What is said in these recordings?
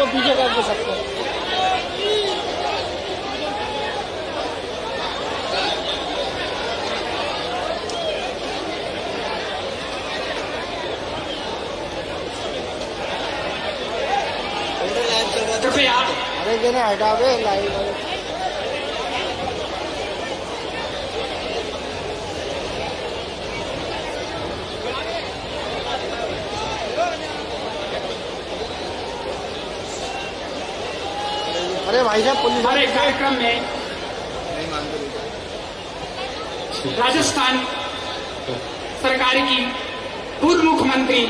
को पीछे कर दे सकते हैं। अरे कहने हटावे लाइव अरे भाई साहब पुलिस हमारे कार्यक्रम में राजस्थान सरकार की पूर्व मुख्यमंत्री,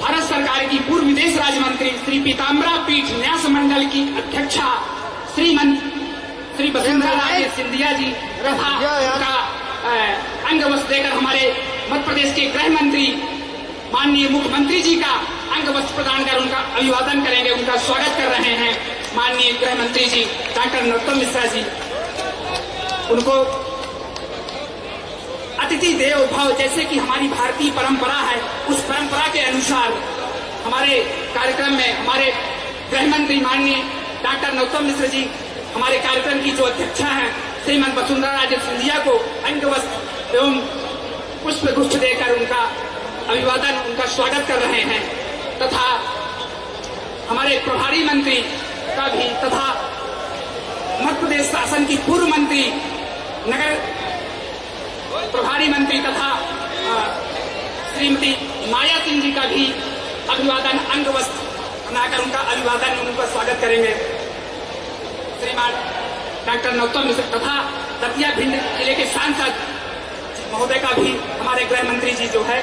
भारत सरकार की पूर्व विदेश राज्य मंत्री श्री पीताम्बरा पीठ न्यास मंडल की अध्यक्षा श्री वसुंधरा राजे सिंधिया जी तथा उनका अंगवस्त्र देकर हमारे मध्य प्रदेश के गृह मंत्री माननीय मुख्यमंत्री जी का अंगवस्त्र प्रदान कर उनका अभिवादन करेंगे, उनका स्वागत कर रहे हैं माननीय गृह मंत्री जी डॉक्टर नरोत्तम मिश्रा जी। उनको अतिथि देवो भव जैसे कि हमारी भारतीय परंपरा है, उस परंपरा के अनुसार हमारे कार्यक्रम में हमारे गृह मंत्री माननीय डॉक्टर नरोत्तम मिश्र जी हमारे कार्यक्रम की जो अध्यक्षा हैं श्रीमती वसुंधरा राजे सिंधिया को अंगवस्त्र एवं पुष्प गुच्छ देकर उनका अभिवादन, उनका स्वागत कर रहे हैं तथा हमारे प्रभारी मंत्री का भी तथा मध्य प्रदेश शासन की पूर्व मंत्री, नगर प्रभारी मंत्री तथा श्रीमती माया सिंह जी का भी अभिवादन अंगवस्त्र बनाकर उनका अभिवादन, उनका स्वागत करेंगे। श्रीमान डॉक्टर नरोत्तम मिश्र तथा दतिया भिंड जिले के सांसद महोदय का भी हमारे गृह मंत्री जी जो है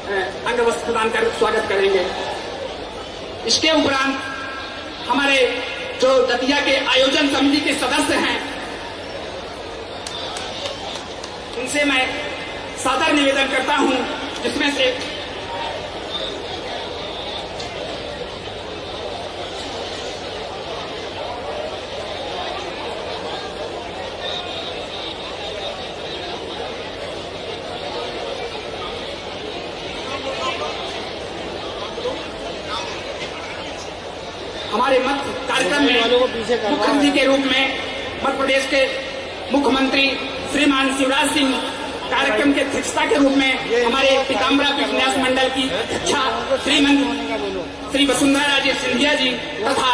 अंगवस्त्र प्रदान कर स्वागत करेंगे। इसके उपरांत हमारे जो दतिया के आयोजन समिति के सदस्य हैं उनसे मैं सादर निवेदन करता हूं, जिसमें से हमारे मध्य कार्यक्रम में मुख्यमंत्री के रूप में मध्य प्रदेश के मुख्यमंत्री श्रीमान शिवराज सिंह कार्यक्रम की अध्यक्षता के रूप में हमारे पीताम्बरा पीठ न्यास मंडल की अध्यक्षा श्री वसुंधरा राजे सिंधिया जी तथा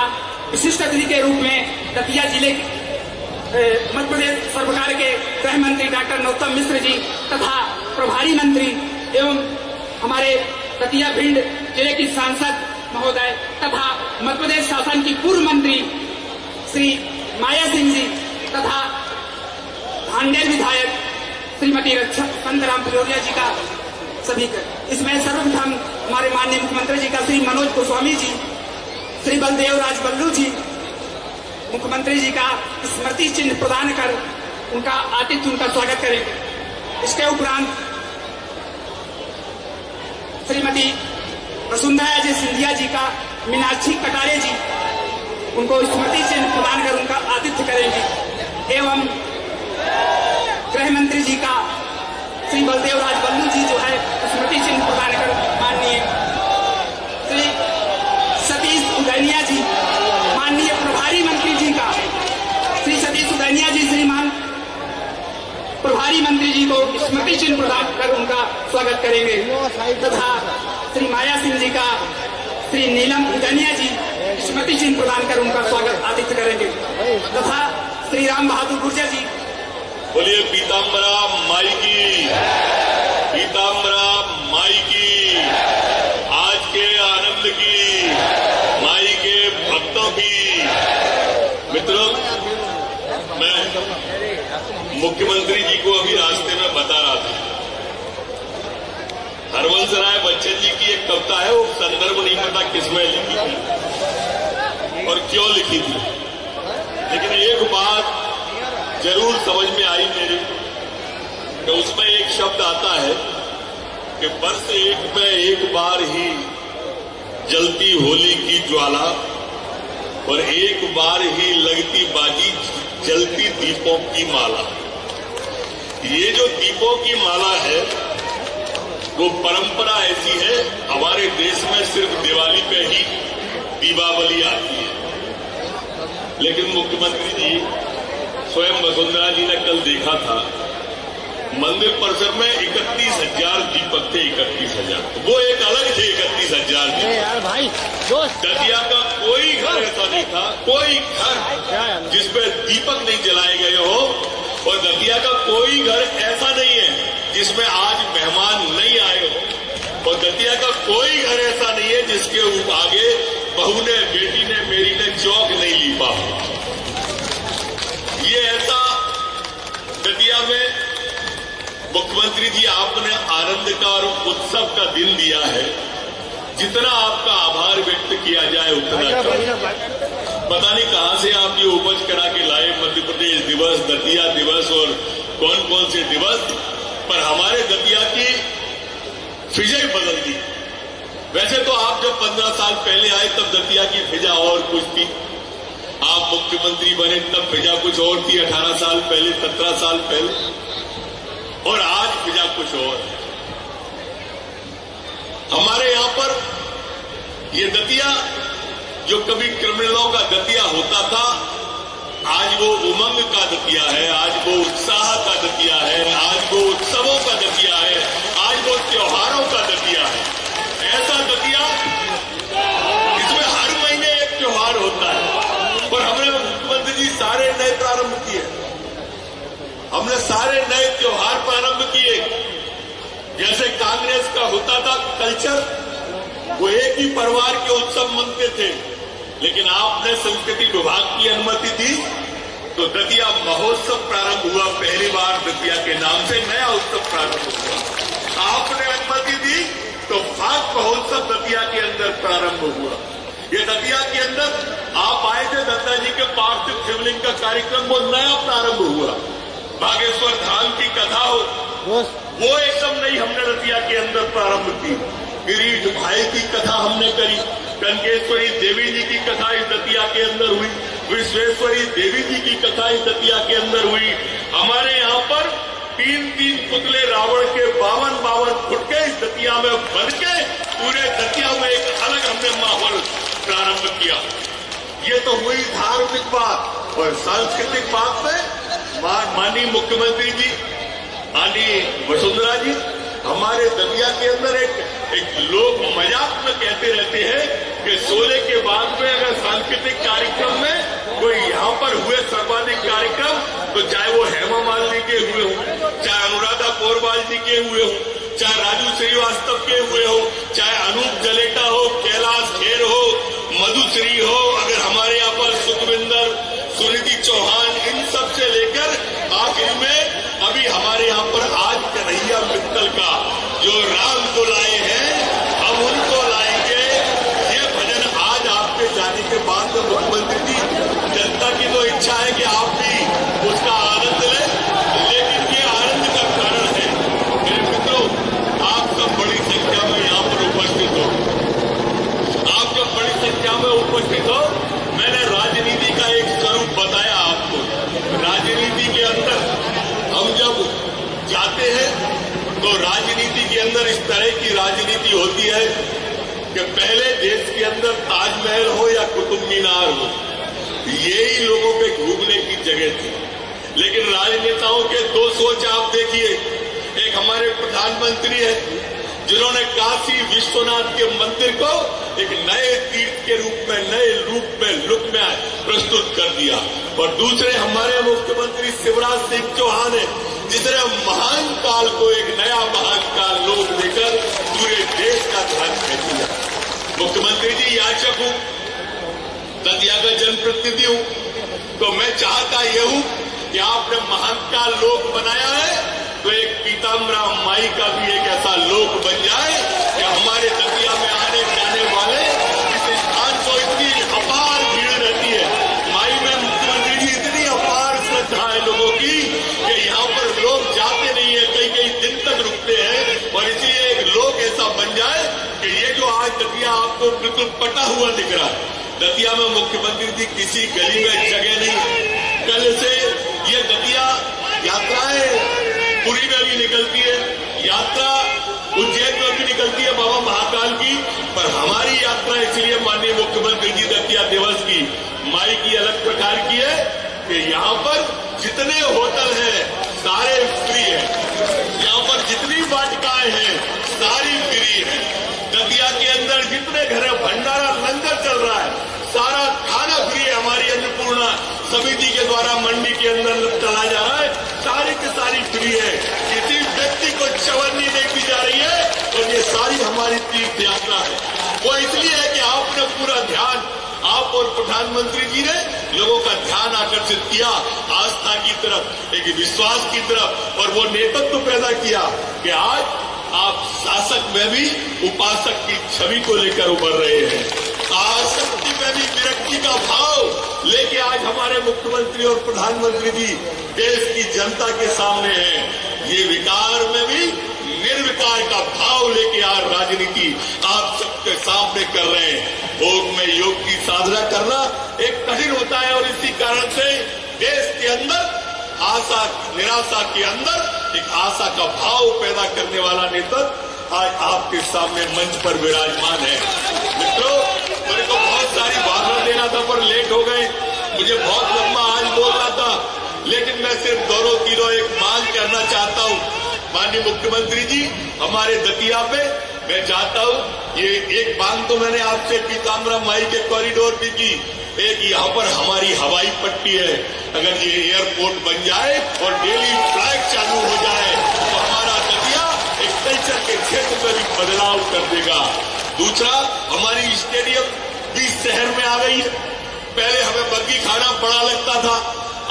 विशिष्ट अतिथि के रूप में दतिया जिले मध्य प्रदेश सरकार के गृह मंत्री डॉक्टर नरोत्तम मिश्र जी तथा प्रभारी मंत्री एवं हमारे दतिया भिंड जिले की सांसद महोदय तथा मध्य प्रदेश शासन की पूर्व मंत्री श्री माया सिंह जी तथा भांडेर विधायक श्रीमती संतराम पुरोहिया जी का सभी इसमें सर्वप्रथम हमारे माननीय मुख्यमंत्री जी का श्री मनोज गोस्वामी जी, श्री बलदेव राज बल्लू जी मुख्यमंत्री जी का स्मृति चिन्ह प्रदान कर उनका आतिथ्य, उनका स्वागत करेंगे। इसके उपरांत श्रीमती वसुंधरा राजे सिंधिया जी का मीनाक्षी कटारे जी उनको स्मृति चिन्ह प्रदान कर उनका आतिथ्य करेंगे एवं गृह मंत्री जी का श्री बलदेव राज बल्लू जी जो है स्मृति चिन्ह प्रदान कर माननीय श्री सतीश उदैनिया जी, माननीय प्रभारी मंत्री जी का श्री सतीश उदैनिया जी श्रीमान प्रभारी मंत्री जी को स्मृति चिन्ह प्रदान कर उनका स्वागत करेंगे तथा श्री माया सिंह जी का श्री नीलम उदैनिया जी स्मृति चिन्ह प्रदान कर उनका स्वागत आतिथ्य करेंगे तथा श्री राम बहादुर गुर्जर जी। बोलिए पीताम्बरा माई की, पीताम्बरा माई की, आज के आनंद की, माई के भक्तों की। मित्रों, मैं मुख्यमंत्री जी को अभी रास्ते में बता रहा था, हरवंश राय बच्चन जी की एक कविता है, वो संदर्भ नहीं पता किसमें लिखी थी और क्यों लिखी थी, लेकिन एक बात जरूर समझ में आई मेरी कि उसमें एक शब्द आता है कि वर्ष एक में एक बार ही जलती होली की ज्वाला और एक बार ही लगती बाजी जलती दीपों की माला। ये जो दीपों की माला है वो परंपरा ऐसी है, हमारे देश में सिर्फ दिवाली पे ही लेकिन मुख्यमंत्री जी स्वयं वसुंधरा जी ने कल देखा था मंदिर परिसर में 31,000 दीपक थे। 31,000 वो एक अलग थे। 31,000 अरे यार भाई दोस्त दतिया का कोई घर ऐसा नहीं था, कोई घर जिसपे दीपक नहीं जलाए गए हो, और दतिया का कोई घर ऐसा नहीं है जिसमें आज मेहमान नहीं आए हो, और दतिया का कोई घर ऐसा नहीं है जिसके आगे बहू ने, बेटी ने, मेरी ने चौक नहीं लीपा हो। ये ऐसा दतिया में मुख्यमंत्री जी आपने आनंद का और उत्सव का दिन दिया है। जितना आपका आभार व्यक्त किया जाए उतना पता नहीं कहां से आप ये उपज करा के लाए, मध्य प्रदेश दिवस, दतिया दिवस और कौन कौन से दिवस, पर हमारे दतिया की फिजा ही बदल दी। वैसे तो आप जब 15 साल पहले आए तब दतिया की फिजा और कुछ थी, आप मुख्यमंत्री बने तब फिजा कुछ और थी 18 साल पहले, 17 साल पहले, और आज फिजा कुछ और है। हमारे यहां पर ये दतिया जो कभी क्रिमिनलों का दतिया होता था, आज वो उमंग का दतिया है, आज वो उत्साह का दतिया है, आज वो उत्सवों का दतिया है, आज वो त्योहारों का दतिया है। ऐसा दतिया इसमें हर महीने एक त्योहार होता है, और हमने मुख्यमंत्री जी सारे नए प्रारंभ किए, हमने सारे नए त्योहार प्रारंभ किए। जैसे कांग्रेस का होता था कल्चर, वो एक ही परिवार के उत्सव मनते थे, लेकिन आपने संस्कृति विभाग की अनुमति दी तो दतिया महोत्सव प्रारंभ हुआ। पहली बार दतिया के नाम से नया उत्सव प्रारंभ हुआ। आपने अनुमति दी तो फाग महोत्सव दतिया के अंदर प्रारंभ हुआ। ये दतिया के अंदर आप आए थे, दत्ता जी के पार्थिव शिवलिंग का कार्यक्रम वो नया प्रारंभ हुआ। बागेश्वर धाम की कथा हो वो एकदम नई हमने दतिया के अंदर प्रारंभ की। गिरीश भाई की कथा हमने करी, कनकेश्वरी देवी जी की कथा इस दतिया के अंदर हुई, विश्वेश्वरी देवी जी की कथा इस दतिया के अंदर हुई। हमारे यहाँ पर 3-3 पुतले रावण के 52 फुट के इस दतिया में बन के पूरे दतिया में एक अलग हमने माहौल प्रारंभ किया। ये तो हुई धार्मिक बात, और सांस्कृतिक बात में माननीय मुख्यमंत्री जी, माननीय वसुंधरा जी, हमारे दतिया के अंदर एक लोग मजाक में कहते रहते हैं कि 16 के बाद में अगर सांस्कृतिक कार्यक्रम में कोई यहाँ पर हुए सर्वाधिक कार्यक्रम, तो चाहे वो हेमा मालिनी के हुए हो, चाहे अनुराधा पोरवाल जी के हुए हो, चाहे राजू श्रीवास्तव के हुए हो, चाहे अनूप जलेटा हो, कैलाश खेर हो, मधुश्री हो, अगर हमारे यहाँ पर सुखविंदर, सुनीति चौहान, इन सब से लेकर आखिर में अभी हमारे यहाँ पर आज कन्हैया मित्तल का जो राम को लाए हैं, हम उनको लाएंगे। ये भजन आज आपके जाने के बाद में मुख्यमंत्री जी, जनता की तो इच्छा है कि आप भी उसका आनंद लें, लेकिन ये आनंद का कारण है मेरे मित्रों, आप सब बड़ी संख्या में यहाँ पर उपस्थित हो, आप जब बड़ी संख्या में उपस्थित हो। मैंने राजनीति का एक स्वरूप बताया आपको। राजनीति के अंदर हम जब जाते हैं तो राजनीति के अंदर इस तरह की राजनीति होती है कि पहले देश के अंदर ताजमहल हो या कुतुब मीनार हो, यही लोगों के घूमने की जगह थी। लेकिन राजनेताओं के दो सोच आप देखिए। एक हमारे प्रधानमंत्री है जिन्होंने काशी विश्वनाथ के मंदिर को एक नए तीर्थ के रूप में, नए रूप में, लुक में प्रस्तुत कर दिया, और दूसरे हमारे मुख्यमंत्री शिवराज सिंह चौहान है जिसने महान काल को एक नया महान काल लोग लेकर पूरे देश का ध्यान खींच दिया। मुख्यमंत्री जी याचक हूं, दतिया का जनप्रतिनिधि हूं, तो मैं चाहता यह हूं कि आपने महान काल लोक बनाया है तो एक पीताम्बरा माई का भी एक ऐसा लोक बन जाए कि हमारे दतिया में आने जाने वाले इस स्थान को इतनी अपार भीड़ रहती है, माई में मुख्यमंत्री जी इतनी अपार श्रद्धा है लोगों की कि यहाँ पर लोग जाते नहीं है, कई कई दिन तक रुकते हैं, और इसलिए एक लोक ऐसा बन जाए कि ये जो आज दतिया आपको बिल्कुल पटा हुआ दिख रहा है, दतिया में मुख्यमंत्री जी किसी गली में जगह नहीं। कल से ये दतिया यात्राएं पुरी में भी निकलती है, यात्रा उज्जैन में भी निकलती है बाबा महाकाल की, पर हमारी यात्रा इसलिए माननीय मुख्यमंत्री जी दतिया दिवस की माई की अलग सरकार की है कि यहाँ पर जितने होटल हैं सारे फ्री हैं, यहाँ पर जितनी वाटिकाएं हैं सारी फ्री है। दतिया के अंदर जितने घर भंडारा लंगर चल रहा है सारा खाना फ्री है। हमारी अन्नपूर्णा समिति के द्वारा मंडी के अंदर चला जा रहा है, सारी की सारी फ्री है। किसी व्यक्ति को चवन्नी नहीं दी जा रही है और ये सारी हमारी तीर्थ यात्रा है। वो इसलिए है कि आपने पूरा ध्यान, आप और प्रधानमंत्री जी ने लोगों का ध्यान आकर्षित किया आस्था की तरफ, एक विश्वास की तरफ, और वो नेतृत्व पैदा किया कि आज आप शासक में भी उपासक की छवि को लेकर उभर रहे हैं। आसक्ति में भी विरक्ति का भाव लेके आज हमारे मुख्यमंत्री और प्रधानमंत्री जी देश की जनता के सामने हैं। ये विकार में भी निर्विकार का भाव लेके आज राजनीति आप सबके सामने कर रहे हैं। भोग में योग की साधना करना एक कठिन होता है और इसी कारण से देश के अंदर आशा निराशा के अंदर एक आशा का भाव पैदा करने वाला नेतृत्व आज आपके सामने मंच पर विराजमान है। मित्रों, मेरे को बहुत सारी भाषण देना था पर लेट हो गए, मुझे बहुत लंबा आज बोलना था, लेकिन मैं सिर्फ दोनों तीनों एक मांग करना चाहता हूं। माननीय मुख्यमंत्री जी, हमारे दतिया पे मैं चाहता हूं, ये एक मांग तो मैंने आपसे पीताम्बरा माई के कॉरिडोर भी की, एक यहाँ पर हमारी हवाई पट्टी है, अगर ये एयरपोर्ट बन जाए और डेली फ्लाइट चालू हो जाए तो हमारा दतिया एक कल्चर के क्षेत्र में भी बदलाव कर देगा। दूसरा, हमारी स्टेडियम भी शहर में आ गई है। पहले हमें बग्गी खाना बड़ा लगता था,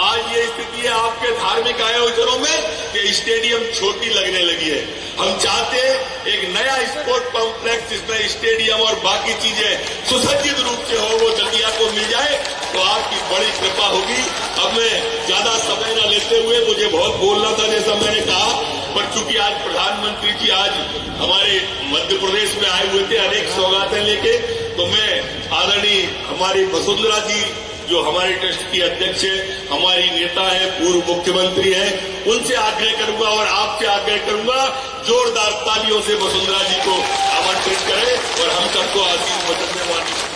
आज ये स्थिति है आपके धार्मिक आयोजनों में कि स्टेडियम छोटी लगने लगी है। हम चाहते हैं एक नया स्पोर्ट कॉम्प्लेक्स जिसमें स्टेडियम और बाकी चीजें सुसज्जित रूप से हो, वो दतिया को मिल जाए तो आपकी बड़ी कृपा होगी। अब मैं ज्यादा समय न लेते हुए, मुझे बहुत बोलना था जैसा मैंने कहा, पर चूंकि आज प्रधानमंत्री जी आज हमारे मध्य प्रदेश में आए हुए थे अनेक सौगातें लेके, तो मैं आदरणीय हमारी वसुंधरा जी जो हमारे ट्रस्ट की अध्यक्ष है, हमारी नेता है, पूर्व मुख्यमंत्री है, उनसे आग्रह करूंगा और आपसे आग्रह करूंगा जोरदार तालियों से वसुंधरा जी को आमंत्रित करें और हम सबको आशीष वचन देवानी।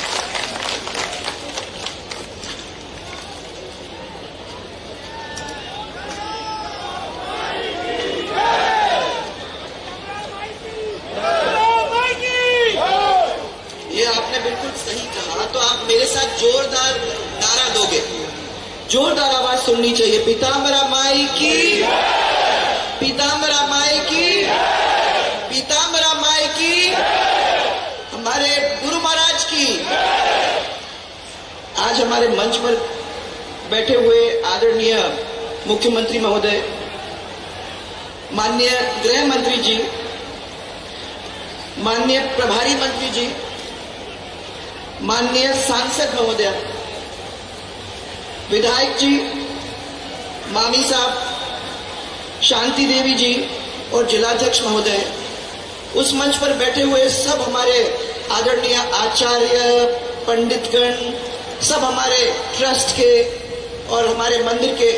ये आपने बिल्कुल सही कहा, तो आप मेरे साथ जोरदार नारा दोगे, जोरदार आवाज सुननी चाहिए। पीताम्बरा माई की, पीताम्बरा माई की, पीताम्बरा माई की, हमारे गुरु महाराज की। आज हमारे मंच पर बैठे हुए आदरणीय मुख्यमंत्री महोदय, माननीय गृह मंत्री जी, माननीय प्रभारी मंत्री जी, माननीय सांसद महोदय, विधायक जी, मामी साहब, शांति देवी जी और जिलाध्यक्ष महोदय, उस मंच पर बैठे हुए सब हमारे आदरणीय आचार्य, पंडितगण, सब हमारे ट्रस्ट के और हमारे मंदिर के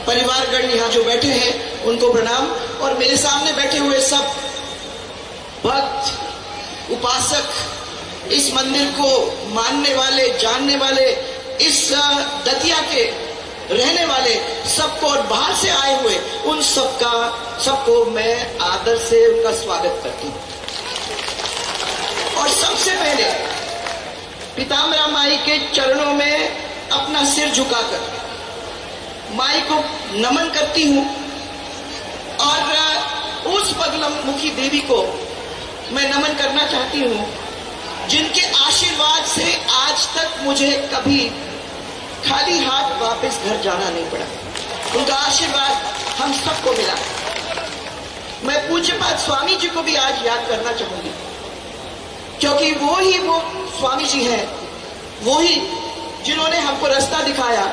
परिवारगण यहाँ जो बैठे हैं उनको प्रणाम, और मेरे सामने बैठे हुए सब भक्त, उपासक, इस मंदिर को मानने वाले, जानने वाले, इस दतिया के रहने वाले सबको और बाहर से आए हुए उन सबको मैं आदर से उनका स्वागत करती हूँ। और सबसे पहले पीताम्बरा माई के चरणों में अपना सिर झुकाकर माई को नमन करती हूँ और उस पगलमुखी देवी को मैं नमन करना चाहती हूँ जिनके आशीर्वाद से आज तक मुझे कभी खाली हाथ वापस घर जाना नहीं पड़ा। उनका आशीर्वाद हम सबको मिला। मैं पूज्यपाद स्वामी जी को भी आज याद करना चाहूंगी, क्योंकि वो स्वामी जी हैं, वो ही जिन्होंने हमको रास्ता दिखाया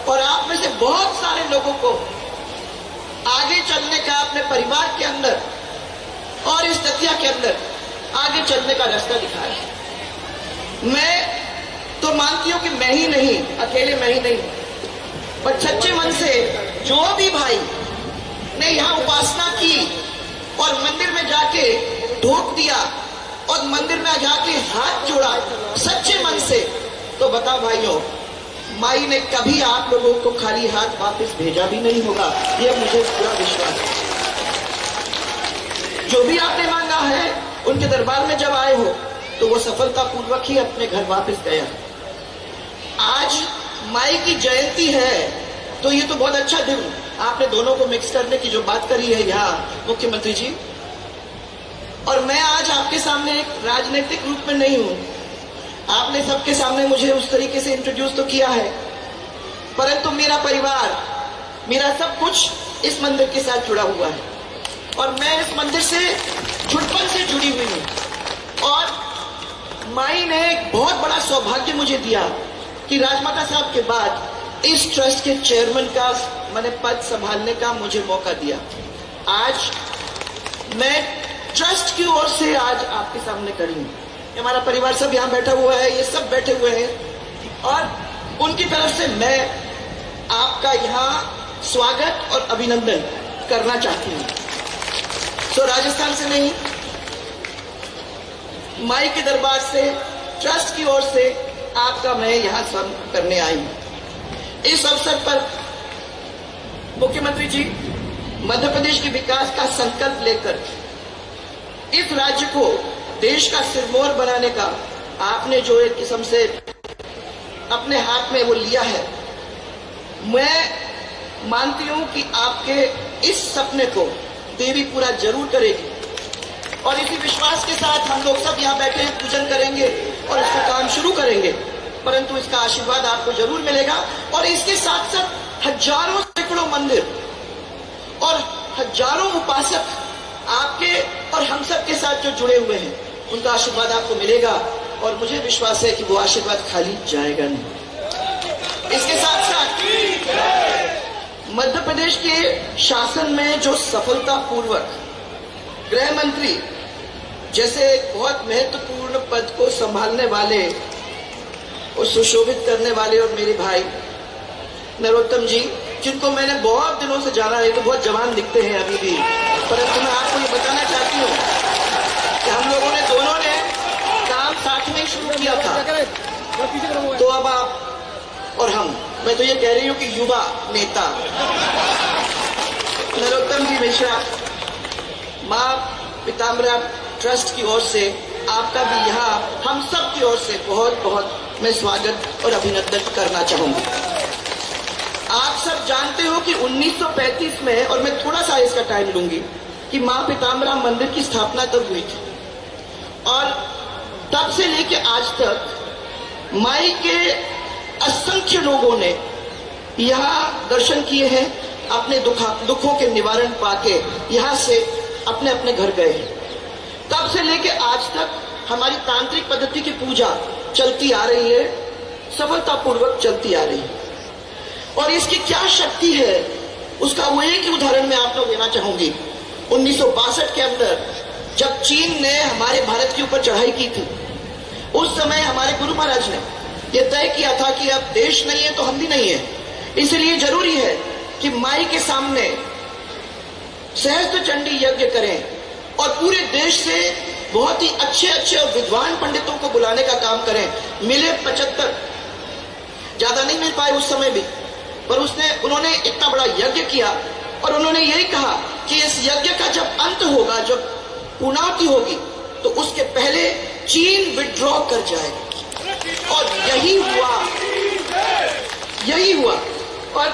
और आप में से बहुत सारे लोगों को आगे चलने का, अपने परिवार के अंदर और इस दतिया के अंदर आगे चलने का रास्ता दिखाया। मैं तो मानती हूं कि मैं ही नहीं, अकेले मैं ही नहीं, पर सच्चे मन से जो भी भाई ने यहाँ उपासना की और मंदिर में जाके ढोक दिया और मंदिर में जाके हाथ जोड़ा सच्चे मन से, तो बताओ भाइयों, माई ने कभी आप लोगों को खाली हाथ वापस भेजा भी नहीं होगा, यह मुझे पूरा विश्वास है। जो भी आपने मांगा है उनके दरबार में जब आए हो तो वो सफलतापूर्वक ही अपने घर वापस गया। आज माई की जयंती है तो ये तो बहुत अच्छा दिन, आपने दोनों को मिक्स करने की जो बात करी है यहाँ मुख्यमंत्री जी। और मैं आज आपके सामने एक राजनीतिक रूप में नहीं हूं, आपने सबके सामने मुझे उस तरीके से इंट्रोड्यूस तो किया है, परंतु मेरा परिवार, मेरा सब कुछ इस मंदिर के साथ जुड़ा हुआ है और मैं इस मंदिर से छुटपन से जुड़ी हुई हूं। और माई ने एक बहुत बड़ा सौभाग्य मुझे दिया कि राजमाता साहब के बाद इस ट्रस्ट के चेयरमैन का मैंने पद संभालने का मुझे मौका दिया। आज मैं ट्रस्ट की ओर से आज आपके सामने खड़ी हूं। हमारा परिवार सब यहाँ बैठा हुआ है, ये सब बैठे हुए हैं और उनकी तरफ से मैं आपका यहाँ स्वागत और अभिनंदन करना चाहती हूँ। तो राजस्थान से नहीं, माई के दरबार से, ट्रस्ट की ओर से आपका मैं यहाँ सम्मान करने आई हूँ। इस अवसर पर मुख्यमंत्री जी मध्य प्रदेश के विकास का संकल्प लेकर इस राज्य को देश का सिरमौर बनाने का आपने जो एक किस्म से अपने हाथ में वो लिया है, मैं मानती हूं कि आपके इस सपने को देवी पूरा जरूर करेगी और इसी विश्वास के साथ हम लोग सब यहाँ बैठे हैं, पूजन करेंगे और इसका काम शुरू करेंगे, परंतु इसका आशीर्वाद आपको जरूर मिलेगा। और इसके साथ साथ हजारों सैकड़ों मंदिर और हजारों उपासक आपके और हम सब के साथ जो जुड़े हुए हैं, उनका आशीर्वाद आपको मिलेगा और मुझे विश्वास है कि वो आशीर्वाद खाली जाएगा नहीं। इसके साथ साथ मध्य प्रदेश के शासन में जो सफलतापूर्वक गृह मंत्री जैसे बहुत महत्वपूर्ण पद को संभालने वाले और सुशोभित करने वाले और मेरे भाई नरोत्तम जी, जिनको मैंने बहुत दिनों से जाना है, तो बहुत जवान दिखते हैं अभी भी, परंतु मैं आपको ये बताना चाहती हूँ कि हम लोगों ने दोनों ने काम साथ में शुरू किया था। तो अब आप और हम, मैं तो ये कह रही हूँ कि युवा नेता नरोत्तम जी मिश्रा, मां पीताम्बरा ट्रस्ट की ओर से आपका भी यहाँ हम सब की ओर से बहुत बहुत मैं स्वागत और अभिनंदन करना चाहूंगी। आप सब जानते हो कि 1935 में, और मैं थोड़ा सा इसका टाइम लूंगी, कि मां पीताम्बरा मंदिर की स्थापना तब हुई थी और तब से लेके आज तक माई के असंख्य लोगों ने यहाँ दर्शन किए हैं, अपने दुखों के निवारण पाके यहाँ से अपने अपने घर गए हैं। तब से लेके आज तक हमारी तांत्रिक पद्धति की पूजा चलती आ रही है, सफलतापूर्वक चलती आ रही है। और इसकी क्या शक्ति है उसका वो एक ही उदाहरण मैं आप लोग देना चाहूंगी। 1962 के अंदर जब चीन ने हमारे भारत के ऊपर चढ़ाई की थी, उस समय हमारे गुरु महाराज ने यह तय किया था कि अब देश नहीं है तो हम भी नहीं है, इसलिए जरूरी है कि माई के सामने सहस्त्र चंडी यज्ञ करें और पूरे देश से बहुत ही अच्छे अच्छे और विद्वान पंडितों को बुलाने का काम करें। मिले 75, ज्यादा नहीं मिल पाए उस समय भी, पर उन्होंने इतना बड़ा यज्ञ किया और उन्होंने यही कहा कि इस यज्ञ का जब अंत होगा, जब पूर्णाहुति होगी, तो उसके पहले चीन विड्रॉ कर जाएगा। और यही हुआ। और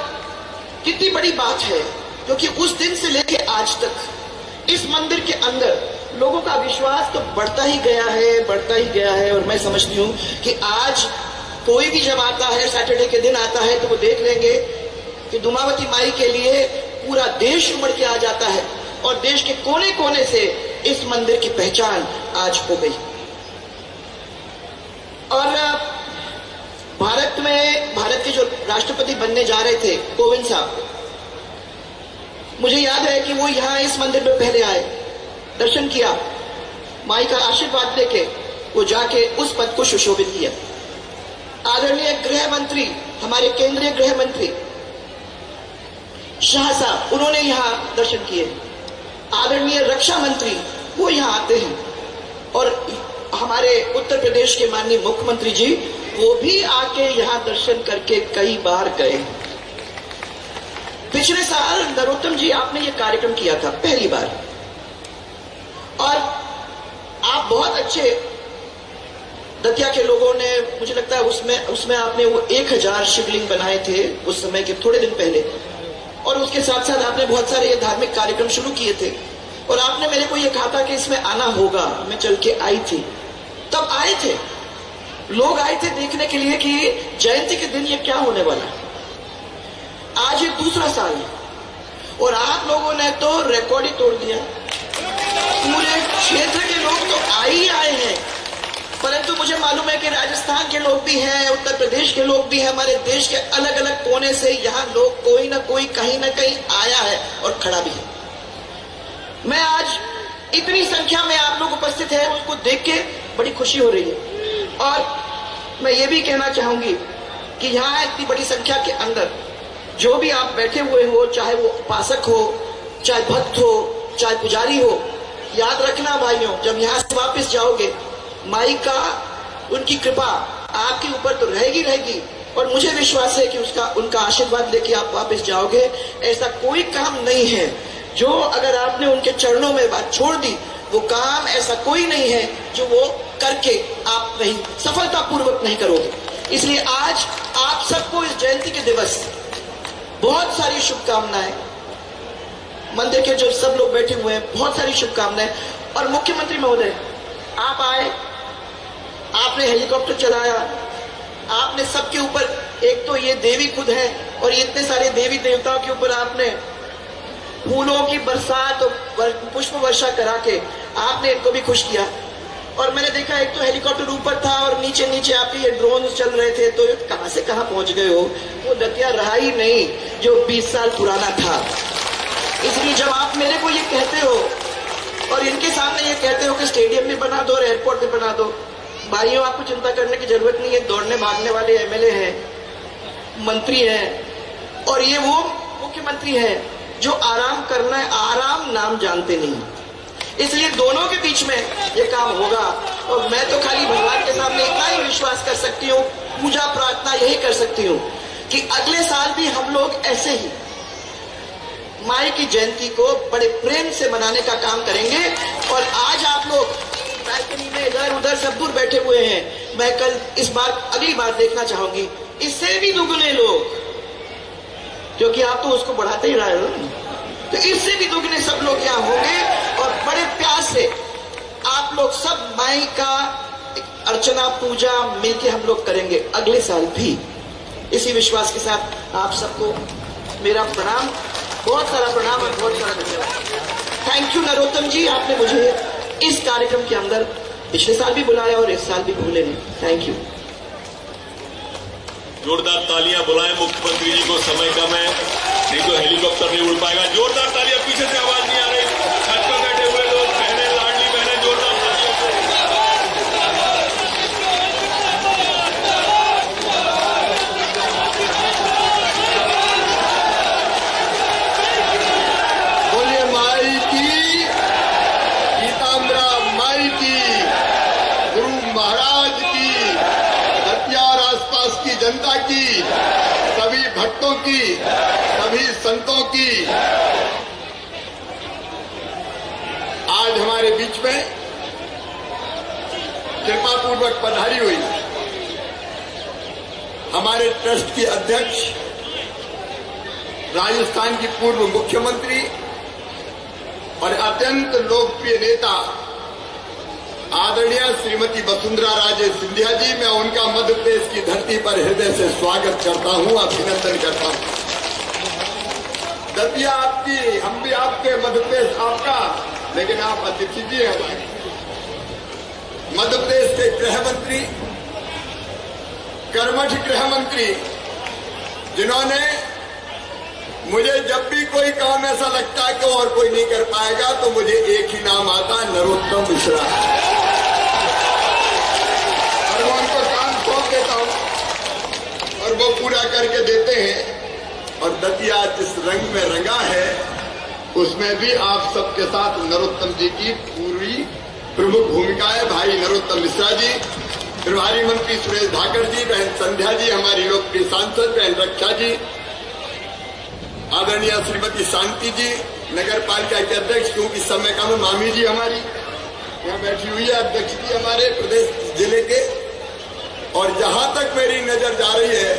कितनी बड़ी बात है, क्योंकि उस दिन से लेके आज तक इस मंदिर के अंदर लोगों का विश्वास तो बढ़ता ही गया है। और मैं समझती हूँ कि आज कोई भी जब आता है, सैटरडे के दिन आता है, तो वो देख लेंगे कि दुमावती माई के लिए पूरा देश उमड़ के आ जाता है और देश के कोने कोने से इस मंदिर की पहचान आज हो गई। और भारत के जो राष्ट्रपति बनने जा रहे थे, कोविंद साहब, मुझे याद है कि वो यहाँ इस मंदिर में पहले आए, दर्शन किया, माई का आशीर्वाद लेके वो जाके उस पद को सुशोभित किया। आदरणीय गृह मंत्री, हमारे केंद्रीय गृह मंत्री शाह साहब, उन्होंने यहाँ दर्शन किए। आदरणीय रक्षा मंत्री वो यहाँ आते हैं और हमारे उत्तर प्रदेश के माननीय मुख्यमंत्री जी, वो भी आके यहाँ दर्शन करके कई बार गए। पिछले साल नरोत्तम जी आपने ये कार्यक्रम किया था पहली बार, और आप बहुत अच्छे, दतिया के लोगों ने, मुझे लगता है उसमें आपने वो 1000 शिवलिंग बनाए थे उस समय के थोड़े दिन पहले, और उसके साथ साथ आपने बहुत सारे ये धार्मिक कार्यक्रम शुरू किए थे, और आपने मेरे को ये कहा था कि इसमें आना होगा। मैं चल के आई थी, तब आए थे लोग, आए थे देखने के लिए कि जयंती के दिन ये क्या होने वाला है। आज ये दूसरा साल है और आप लोगों ने तो रिकॉर्ड ही तोड़ दिया। पूरे क्षेत्र के लोग तो आए हैं, परंतु मुझे मालूम है कि राजस्थान के लोग भी हैं, उत्तर प्रदेश के लोग भी हैं, हमारे देश के अलग अलग कोने से यहाँ लोग कोई ना कोई कहीं ना कहीं आया है और खड़ा भी है। मैं आज इतनी संख्या में आप लोग उपस्थित हैं, उसको देख के बड़ी खुशी हो रही है। और मैं ये भी कहना चाहूंगी कि यहाँ इतनी बड़ी संख्या के अंदर जो भी आप बैठे हुए हो, चाहे वो उपासक हो, चाहे भक्त हो, चाहे पुजारी हो, याद रखना भाइयों, जब यहाँ से वापस जाओगे, माई का, उनकी कृपा आपके ऊपर तो रहेगी, और मुझे विश्वास है कि उनका आशीर्वाद लेके आप वापस जाओगे। ऐसा कोई काम नहीं है जो अगर आपने उनके चरणों में बात छोड़ दी, वो काम ऐसा कोई नहीं है जो वो करके आप नहीं सफलतापूर्वक नहीं करोगे। इसलिए आज आप सबको इस जयंती के दिवस बहुत सारी शुभकामनाएं, मंदिर के जो सब लोग बैठे हुए हैं बहुत सारी शुभकामनाएं। और मुख्यमंत्री महोदय, आप आए, आपने हेलीकॉप्टर चलाया, आपने सबके ऊपर, एक तो ये देवी खुद है और इतने सारे देवी देवताओं के ऊपर आपने फूलों की बरसात और पुष्प वर्षा करा के आपने इनको भी खुश किया। और मैंने देखा एक तो हेलीकॉप्टर ऊपर था और नीचे नीचे आपके ये ड्रोन चल रहे थे, तो कहां से कहां पहुंच गए हो। वो दतिया रहा ही नहीं जो 20 साल पुराना था। इसलिए जब आप मेरे को ये कहते हो और इनके सामने ये कहते हो कि स्टेडियम भी बना दो और एयरपोर्ट भी बना दो, भाइयों आपको चिंता करने की जरूरत नहीं है। दौड़ने भागने वाले एमएलए हैं, मंत्री हैं, और ये वो मुख्यमंत्री है जो आराम करना है, आराम नाम जानते नहीं। इसलिए दोनों के बीच में ये काम होगा। और मैं तो खाली भगवान के सामने इतना ही विश्वास कर सकती हूँ, पूजा प्रार्थना यही कर सकती हूँ कि अगले साल भी हम लोग ऐसे ही माई की जयंती को बड़े प्रेम से मनाने का काम करेंगे। और आज आप लोग बैल्कनी में इधर उधर सब दूर बैठे हुए हैं, मैं कल अगली बार देखना चाहूंगी इससे भी दुगने लोग, क्योंकि आप तो उसको बढ़ाते ही रहे हो, तो इससे भी दुगने सब लोग यहाँ होंगे और बड़े प्यार से आप लोग सब माई का अर्चना पूजा मिलके हम लोग करेंगे अगले साल भी। इसी विश्वास के साथ आप सबको मेरा प्रणाम, बहुत सारा प्रणाम और बहुत सारा धन्यवाद। थैंक यू नरोत्तम जी, आपने मुझे इस कार्यक्रम के अंदर पिछले साल भी बुलाया और इस साल भी भूले नहीं। Thank you. जोरदार तालियां बुलाएं मुख्यमंत्री जी को, समय कम है, नहीं तो हेलीकॉप्टर नहीं उड़ पाएगा। जोरदार तालियां, पीछे से आवाज नहीं आ रही, छत पर बैठे हुए लोग, बहनें, लाडली बहनें, जोरदार तालियां से। बोलिए माई की, पीताम्बरा माई की, गुरु महाराज की, दतिया और आसपास की जनता की, सभी भक्तों की, सभी संतों की। आज हमारे बीच में कृपापूर्वक पधारी हुई हमारे ट्रस्ट की अध्यक्ष, राजस्थान की पूर्व मुख्यमंत्री और अत्यंत लोकप्रिय नेता आदरणीय श्रीमती वसुंधरा राजे सिंधिया जी, मैं उनका मध्य प्रदेश की धरती पर हृदय से स्वागत करता हूं, अभिनंदन करता हूं। दतिया आपकी, हम भी आपके, मध्य प्रदेश आपका, लेकिन आप अतिथि जी हैं हमारे। मध्य प्रदेश के गृह मंत्री, कर्मठ गृह मंत्री, जिन्होंने मुझे जब भी कोई काम ऐसा लगता है कि और कोई नहीं कर पाएगा तो मुझे एक ही नाम आता है, नरोत्तम मिश्रा। और मैं उनको काम सौंप देता हूं और वो पूरा करके देते हैं। और दतिया जिस रंग में रंगा है उसमें भी आप सबके साथ नरोत्तम जी की पूरी प्रमुख भूमिका है भाई नरोत्तम मिश्रा जी, प्रभारी मंत्री सुरेश धाकड़ जी, बहन संध्या जी, हमारी लोकप्रिय सांसद बहन रक्षा जी, आदरणीय श्रीमती शांति जी, नगर पालिका के अध्यक्ष, क्योंकि समय का में मामी जी हमारी यहाँ बैठी हुई है, अध्यक्ष जी हमारे प्रदेश जिले के। और जहां तक मेरी नजर जा रही है,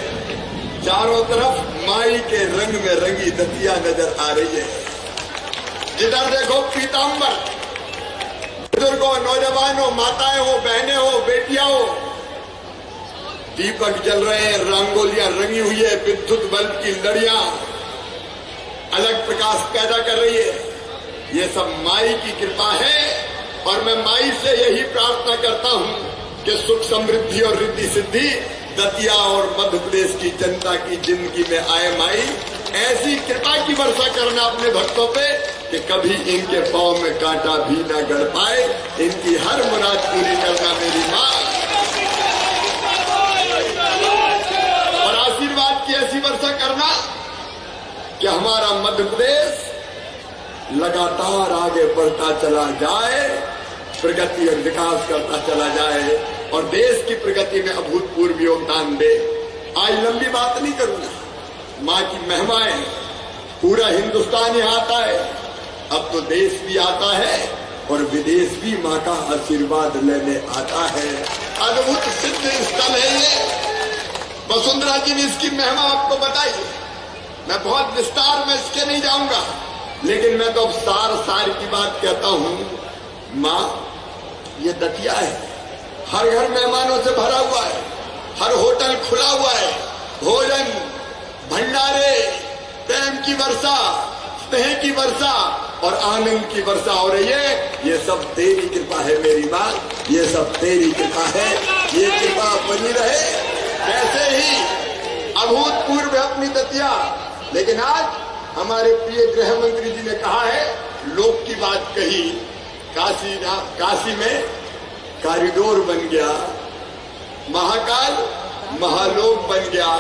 चारों तरफ माई के रंग में रंगी दतिया नजर आ रही है। जिधर देखो पीताम्बर, बुजुर्गों, नौजवानों, माताएं हो, बहनें हो, बेटियां हो, दीपक जल रहे हैं, रंगोलियां रंगी हुई है, विद्युत बल्ब की लड़ियां अलग प्रकाश पैदा कर रही है। ये सब माई की कृपा है और मैं माई से यही प्रार्थना करता हूं कि सुख समृद्धि और रिद्धि सिद्धि दतिया और मध्य प्रदेश की जनता की जिंदगी में आए। माई ऐसी कृपा की वर्षा करना अपने भक्तों पे कि कभी इनके पांव में कांटा भी न गड़ पाए। इनकी हर मुराद पूरी करना मेरी मां, और आशीर्वाद की ऐसी वर्षा करना कि हमारा मध्य प्रदेश लगातार आगे बढ़ता चला जाए, प्रगति और विकास करता चला जाए और देश की प्रगति में अभूतपूर्व योगदान दे। आज लंबी बात नहीं करूंगा, मां की महिमाएं, पूरा हिंदुस्तान यहाँ आता है, अब तो देश भी आता है और विदेश भी मां का आशीर्वाद लेने आता है। अद्भुत सिद्ध स्थल है ये। वसुंधरा जी ने इसकी महिमा आपको बताई, मैं बहुत विस्तार में इसके नहीं जाऊंगा, लेकिन मैं तो अब सार की बात कहता हूं। मां, ये दतिया है, हर घर मेहमानों से भरा हुआ है, हर होटल खुला हुआ है, भोजन, भंडारे, प्रेम की वर्षा, स्नेह की वर्षा और आनंद की वर्षा हो रही है। ये सब तेरी कृपा है मेरी मां, ये सब तेरी कृपा है, ये कृपा बनी रहे। ऐसे ही अभूतपूर्व है अपनी दतिया। लेकिन आज हमारे प्रिय गृह मंत्री जी ने कहा है, लोक की बात कही, काशी में कॉरिडोर बन गया, महाकाल महालोक बन गया।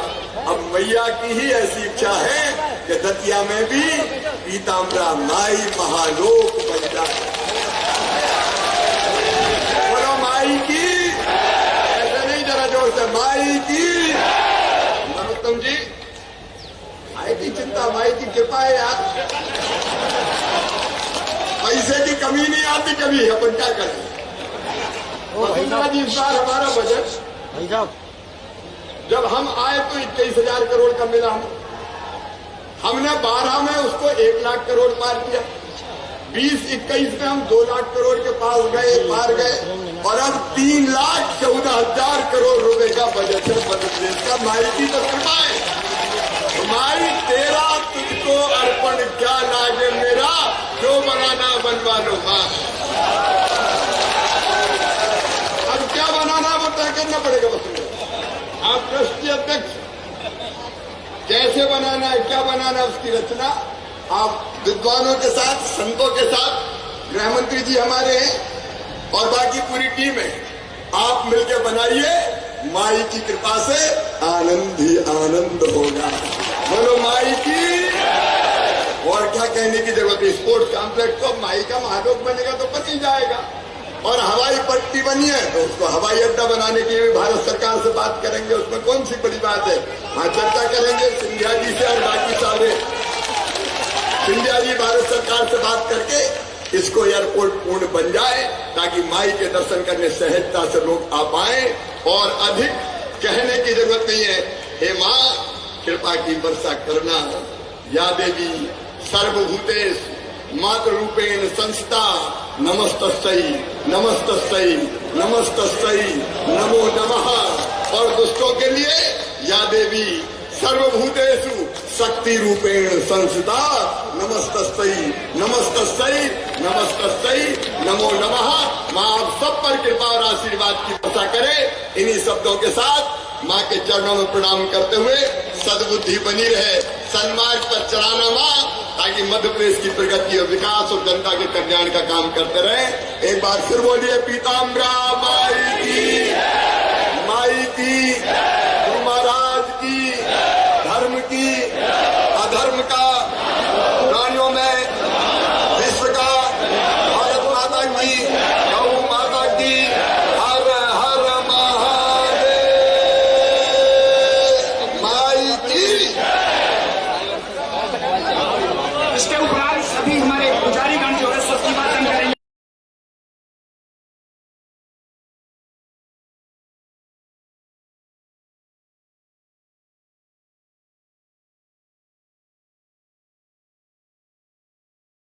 अब मैया की ही ऐसी इच्छा है कि दतिया में भी पीताम्बरा माई महालोक बन जाए। बोलो माई की, ऐसे नहीं, जरा जोर से, माई की। नरोत्तम जी, माई की चिंता, माई की कृपा है यार, पैसे की कमी नहीं आती कभी, अपन क्या करें। वसुंधरा जी, इस बार हमारा बजट जब हम आए तो 21,000 करोड़ का मिला, हमने 12 में उसको 1 लाख करोड़ पार किया, 20-21 में हम 2 लाख करोड़ के पास गए, पार गए, और अब 3,14,000 करोड़ रुपए का बजट है मध्य प्रदेश का। माई की तो कृपा है। माई तेरा तुझको अर्पण क्या लागे मेरा, जो बनाना बनवा लो मां। अब क्या बनाना वो तय करना पड़ेगा वसुंधरा। आप ट्रस्टी अध्यक्ष, कैसे बनाना है, क्या बनाना है, उसकी रचना आप विद्वानों के साथ, संतों के साथ, गृह मंत्री जी हमारे हैं और बाकी पूरी टीम है, आप मिलकर बनाइए। माई की कृपा से आनंद ही आनंद होगा। बोलो माई की। और क्या कहने की जरूरत है, स्पोर्ट्स कॉम्प्लेक्स तो माई का महालोक बनेगा तो बन ही जाएगा, और हवाई पट्टी बनी है तो उसको हवाई अड्डा बनाने के लिए भारत सरकार से बात करेंगे, उसमें कौन सी बड़ी बात है। वहां चर्चा करेंगे सिंधिया जी से और बाकी सारे। सिंधिया जी भारत सरकार से बात करके इसको एयरपोर्ट पूर्ण बन जाए, ताकि माई के दर्शन करने सहजता से लोग आ पाए। और अधिक कहने की जरूरत नहीं है। हे मां, कृपा की वर्षा करना। या देवी सर्वभूतेष मातृ रूपेण संस्था, नमस्तस्यै नमस्तस्यै नमस्तस्यै नमो नमः। और दुष्टों के लिए या देवी सर्वभूतेषु शक्ति रूपेण संस्था, नमस्तस्यै नमस्तस्यै नमस्तस्यै नमो नमः। मां आप सब पर कृपा और आशीर्वाद की वर्षा करे। इन्हीं शब्दों के साथ मां के चरणों में प्रणाम करते हुए सद्बुद्धि बनी रहे, सन्मार्ग पर चलाना मां, ताकि मध्य प्रदेश की प्रगति और विकास और जनता के कल्याण का काम करते रहे। एक बार फिर बोलिए पीताम्बरा माई की।